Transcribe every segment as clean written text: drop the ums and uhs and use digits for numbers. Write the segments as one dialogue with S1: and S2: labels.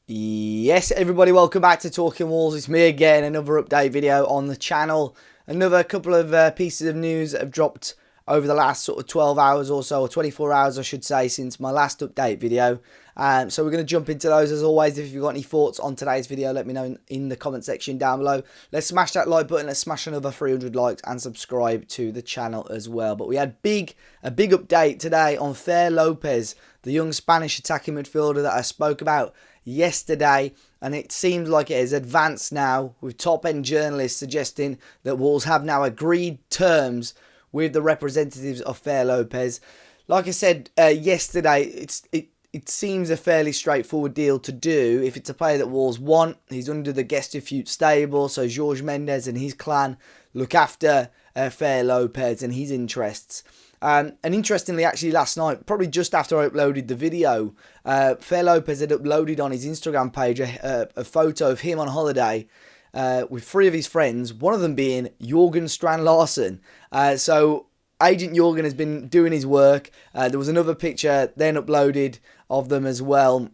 S1: Yes, everybody, welcome back to Talking Wolves. It's me again, another update video on the channel. Another couple of pieces of news that have dropped over the last sort of 12 hours or so, or 24 hours I should say, since my last update video. So we're going to jump into those as always. If you've got any thoughts on today's video, let me know in the comment section down below. Let's smash that like button, let's smash another 300 likes and subscribe to the channel as well. But we had a big update today on Fer Lopez, the young Spanish attacking midfielder that I spoke about yesterday, and it seems like it has advanced now, with top-end journalists suggesting that Wolves have now agreed terms with the representatives of Fer Lopez. Like I said yesterday, it seems a fairly straightforward deal to do. If it's a player that Wolves want, he's under the Gestifute stable, so Jorge Mendes and his clan look after Fer Lopez and his interests. And interestingly, actually last night, probably just after I uploaded the video, Fer Lopez had uploaded on his Instagram page a photo of him on holiday with three of his friends, one of them being Jørgen Strand Larsen. So Agent Jørgen has been doing his work. There was another picture then uploaded of them as well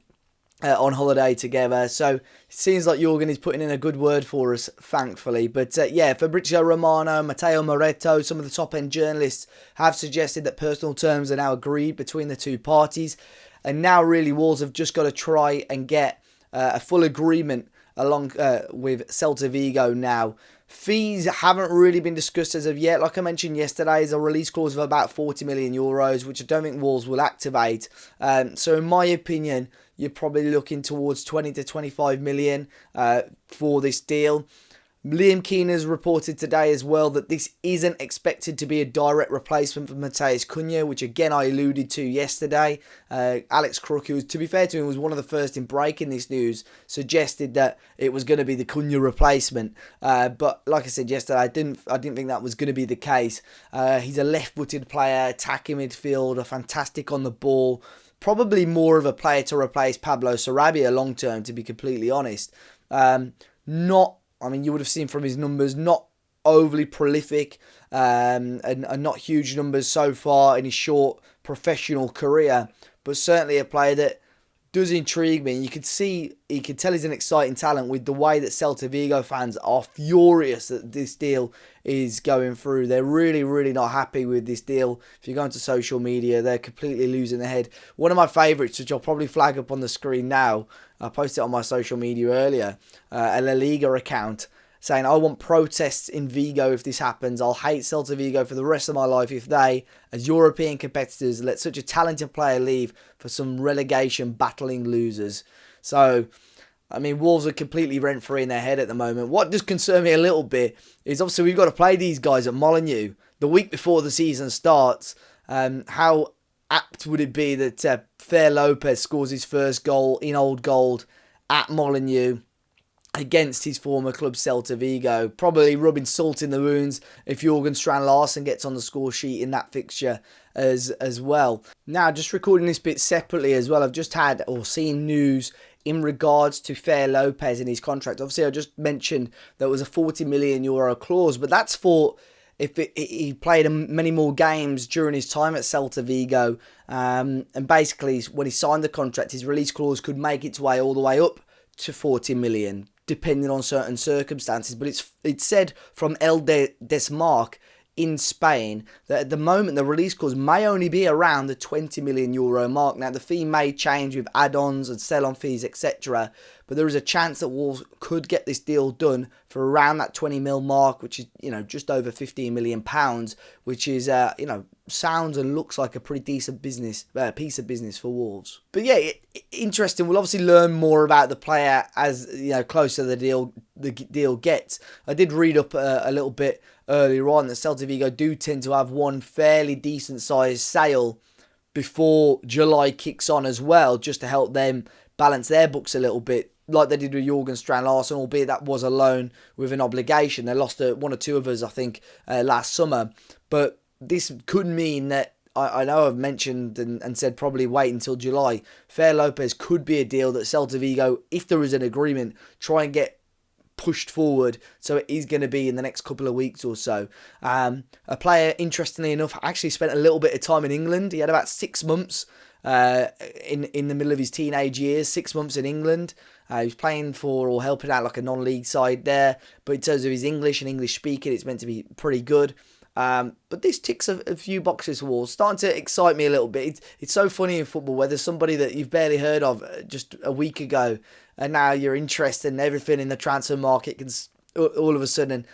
S1: on holiday together. So it seems like Jørgen is putting in a good word for us, thankfully. But yeah, Fabrizio Romano, Matteo Moretto, some of the top-end journalists have suggested that personal terms are now agreed between the two parties. And now really Wolves have just got to try and get a full agreement along with Celta Vigo now. Fees haven't really been discussed as of yet. Like I mentioned yesterday, there's a release clause of about 40 million euros, which I don't think Wolves will activate. So in my opinion, you're probably looking towards 20 to 25 million for this deal. Liam Keane has reported today as well that this isn't expected to be a direct replacement for Matheus Cunha, which again I alluded to yesterday. Alex Crook, who, to be fair to him, was one of the first in breaking this news, suggested that it was going to be the Cunha replacement. But like I said yesterday, I didn't think that was going to be the case. He's a left-footed player, attacking midfielder, fantastic on the ball. Probably more of a player to replace Pablo Sarabia long term, to be completely honest. I mean, you would have seen from his numbers, not overly prolific and not huge numbers so far in his short professional career, but certainly a player that does intrigue me. You could tell he's an exciting talent with the way that Celta Vigo fans are furious that this deal is going through. They're really, really not happy with this deal. If you go into social media, they're completely losing their head. One of my favourites, which I'll probably flag up on the screen now, I posted it on my social media earlier, a La Liga account, saying, I want protests in Vigo if this happens. I'll hate Celta Vigo for the rest of my life if they, as European competitors, let such a talented player leave for some relegation battling losers. So, I mean, Wolves are completely rent-free in their head at the moment. What does concern me a little bit is obviously we've got to play these guys at Molineux the week before the season starts. How apt would it be that Fer Lopez scores his first goal in Old Gold at Molineux against his former club Celta Vigo, probably rubbing salt in the wounds if Jørgen Strand Larsen gets on the score sheet in that fixture as well. Now, just recording this bit separately as well, I've just had or seen news in regards to Fer Lopez and his contract. Obviously, I just mentioned there was a 40 million euro clause, but that's for if he played many more games during his time at Celta Vigo. And basically, when he signed the contract, his release clause could make its way all the way up to 40 million, depending on certain circumstances. But it's said from El Desmarque in Spain that at the moment the release clause may only be around the 20 million euro mark. Now, the fee may change with add-ons and sell-on fees, etc. But there is a chance that Wolves could get this deal done for around that 20 mil mark, which is, just over 15 million pounds, which is, sounds and looks like a pretty decent piece of business for Wolves. But yeah, interesting. We'll obviously learn more about the player as closer the deal gets. I did read up a little bit earlier on that Celta Vigo do tend to have one fairly decent sized sale before July kicks on as well, just to help them balance their books a little bit, like they did with Jørgen Strand Larsen, albeit that was a loan with an obligation. They lost one or two of us, I think, last summer. But this could mean that, I know I've mentioned and said probably wait until July. Fer Lopez could be a deal that Celta Vigo, if there is an agreement, try and get pushed forward, so it is going to be in the next couple of weeks or so. A player, interestingly enough, actually spent a little bit of time in England. He had about 6 months in the middle of his teenage years, 6 months in England. He was playing for or helping out like a non-league side there. But in terms of his English and English speaking, it's meant to be pretty good. But this ticks a few boxes for Wolves. Starting to excite me a little bit. It's so funny in football where there's somebody that you've barely heard of just a week ago, and now you're interested in everything in the transfer market can all of a sudden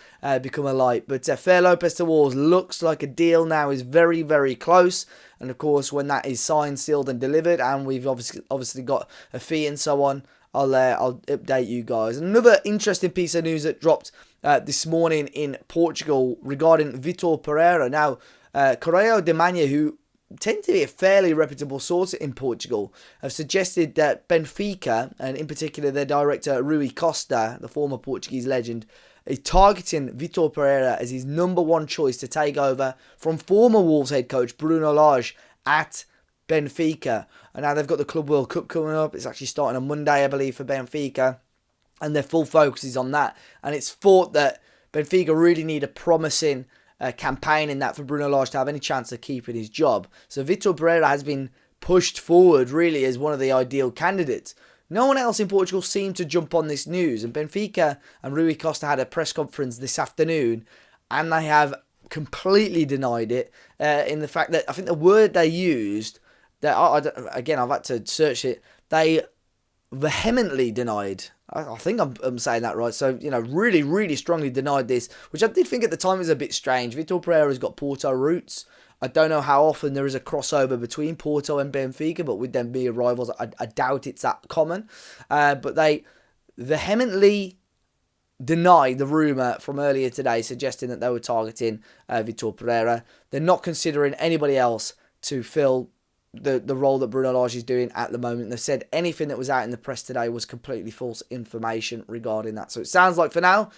S1: become a light. But Fer Lopez to Wolves looks like a deal now is very, very close. And of course, when that is signed, sealed and delivered, and we've obviously got a fee and so on, I'll update you guys. Another interesting piece of news that dropped this morning in Portugal regarding Vitor Pereira. Now, Correio de Manha, who tend to be a fairly reputable source in Portugal, have suggested that Benfica, and in particular their director Rui Costa, the former Portuguese legend, is targeting Vitor Pereira as his number one choice to take over from former Wolves head coach Bruno Lage at Benfica. And now they've got the Club World Cup coming up. It's actually starting on Monday, I believe, for Benfica. And their full focus is on that. And it's thought that Benfica really need a promising campaign in that for Bruno Lage to have any chance of keeping his job. So Vitor Pereira has been pushed forward really as one of the ideal candidates. No one else in Portugal seemed to jump on this news. And Benfica and Rui Costa had a press conference this afternoon. And they have completely denied it in the fact that I think the word they used, that again, I've had to search it, they vehemently denied. I think I'm saying that right. So, really, really strongly denied this, which I did think at the time was a bit strange. Vitor Pereira's got Porto roots. I don't know how often there is a crossover between Porto and Benfica, but with them being rivals, I doubt it's that common. But they vehemently denied the rumour from earlier today, suggesting that they were targeting Vitor Pereira. They're not considering anybody else to fill the role that Bruno Lage is doing at the moment. They've said anything that was out in the press today was completely false information regarding that. So it sounds like for now,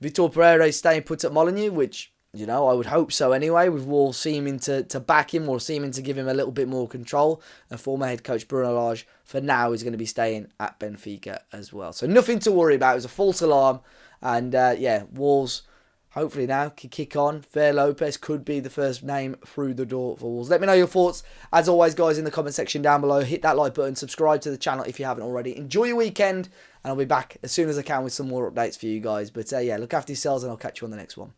S1: Vitor Pereira is staying put at Molineux, which, I would hope so anyway, with Wolves seeming to back him or seeming to give him a little bit more control. And former head coach Bruno Lage, for now, is going to be staying at Benfica as well. So nothing to worry about. It was a false alarm. And Wolves hopefully now can kick on. Fer Lopez could be the first name through the door for Wolves. Let me know your thoughts, as always, guys, in the comment section down below. Hit that like button, subscribe to the channel if you haven't already. Enjoy your weekend, and I'll be back as soon as I can with some more updates for you guys. But look after yourselves, and I'll catch you on the next one.